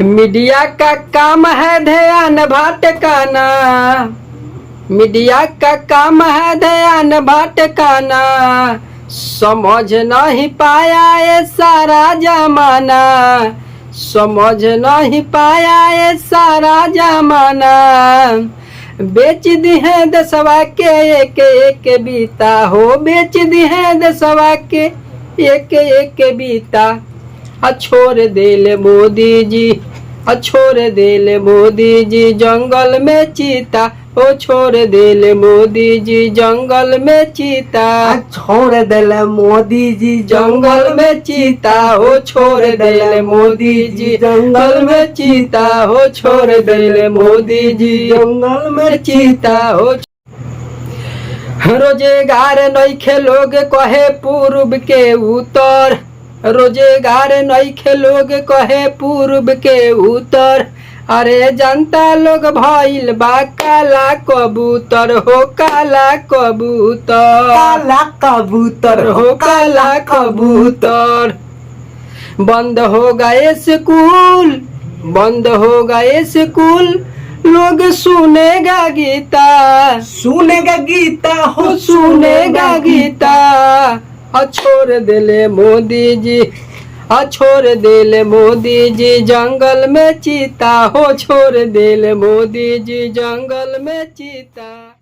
Media का काम है ध्यान भटकाना, मीडिया का काम है ध्यान भटकाना, समझ नहीं पाया ये सारा जमाना, समझ नहीं पाया ये सारा जमाना। बेच दी है दसवा के एक एक बीता हो, बेच दी है दसवा के एक एक बीता। छोड़ देले मोदी जी, छोड़ देले मोदी जी जंगल में चीता, ओ छोड़ देले मोदी जी जंगल में चीता, छोड़ देले मोदी जी जंगल में चीता, ओ छोड़ देले मोदी जी जंगल में चीता, ओ छोड़ देले मोदी जी जंगल में चीता हो। रोजगार नइखे लोग कहे पूर्व के उत्तर, रोजगार नइखे लोग कहे पूर्व के उत्तर। अरे जनता लोग भइल बा काला कबूतर हो, काला कबूतर, काला कबूतर हो काला कबूतर। बंद हो गए स्कूल, बंद हो गए स्कूल, लोग सुनेगा गीता, सुनेगा गीता हो सुनेगा गीता। छोड़ देले मोदी जी, छोड़ देले मोदी जी जंगल में चीता, हो छोड़ देले मोदी जी जंगल में चीता।